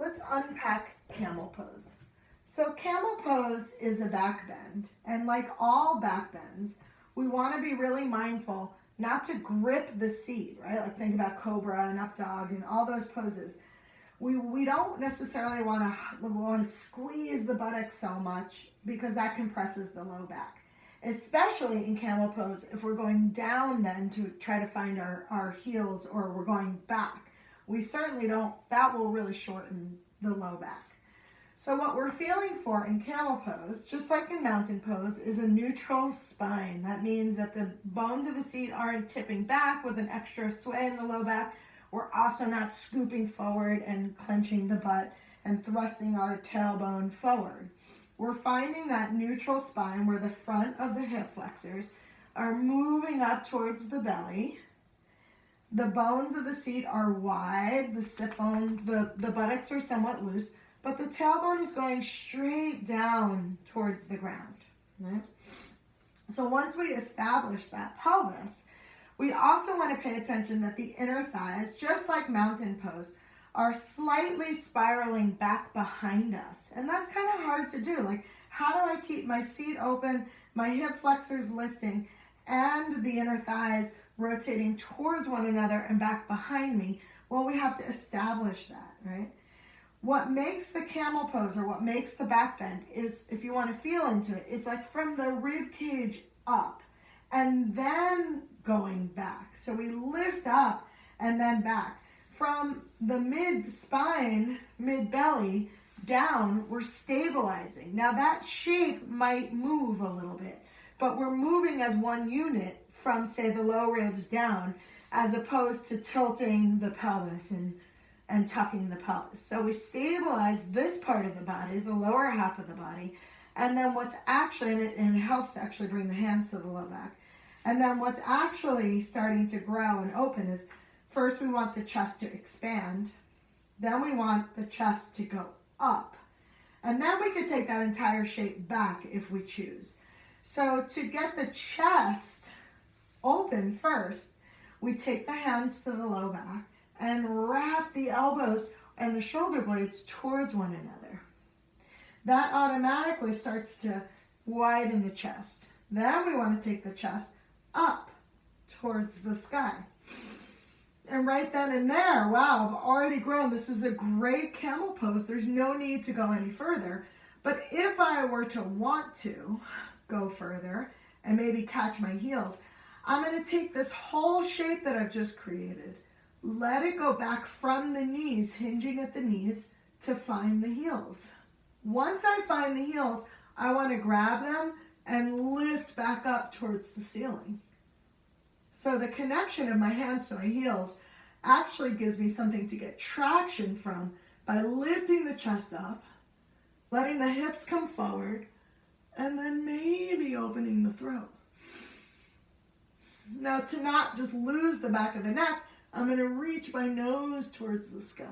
let's unpack camel pose. So camel pose is a back bend, and like all back bends, we want to be really mindful not to grip the seat, right? Like think about cobra and up dog and all those poses. We don't necessarily want to squeeze the buttocks so much because that compresses the low back, especially in camel pose if we're going down then to try to find our heels, or we're going back. We certainly don't, that will really shorten the low back. So what we're feeling for in camel pose, just like in mountain pose, is a neutral spine. That means that the bones of the seat aren't tipping back with an extra sway in the low back. We're also not scooping forward and clenching the butt and thrusting our tailbone forward. We're finding that neutral spine where the front of the hip flexors are moving up towards the belly. The bones of the seat are wide, the sit bones, the buttocks are somewhat loose, but the tailbone is going straight down towards the ground. Right? So once we establish that pelvis, we also want to pay attention that the inner thighs, just like mountain pose, are slightly spiraling back behind us. And that's kind of hard to do. Like, how do I keep my seat open, my hip flexors lifting, and the inner thighs rotating towards one another and back behind me? Well, we have to establish that, right? What makes the camel pose, or what makes the back bend, is, if you want to feel into it, it's like from the rib cage up and then going back. So we lift up and then back. From the mid-spine, mid-belly, down, we're stabilizing. Now that shape might move a little bit, but we're moving as one unit from, say, the low ribs down, as opposed to tilting the pelvis and tucking the pelvis. So we stabilize this part of the body, the lower half of the body, and then what's actually, and it helps to actually bring the hands to the low back, and then what's actually starting to grow and open is, first we want the chest to expand, then we want the chest to go up, and then we could take that entire shape back if we choose. So to get the chest open first, we take the hands to the low back and wrap the elbows and the shoulder blades towards one another. That automatically starts to widen the chest. Then we want to take the chest up towards the sky. And right then and there, wow, I've already grown. This is a great camel pose. There's no need to go any further. But if I were to want to go further and maybe catch my heels, I'm going to take this whole shape that I've just created, let it go back from the knees, hinging at the knees, to find the heels. Once I find the heels, I want to grab them and lift back up towards the ceiling. So the connection of my hands to my heels actually gives me something to get traction from by lifting the chest up, letting the hips come forward, and then maybe opening the throat. Now, to not just lose the back of the neck, I'm going to reach my nose towards the sky.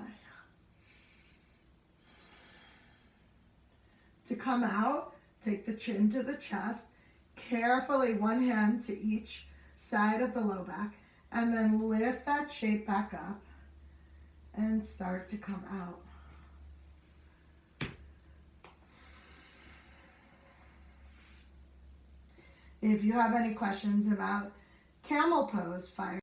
To come out, take the chin to the chest, carefully one hand to each side of the low back, and then lift that shape back up and start to come out. If you have any questions about camel pose, fire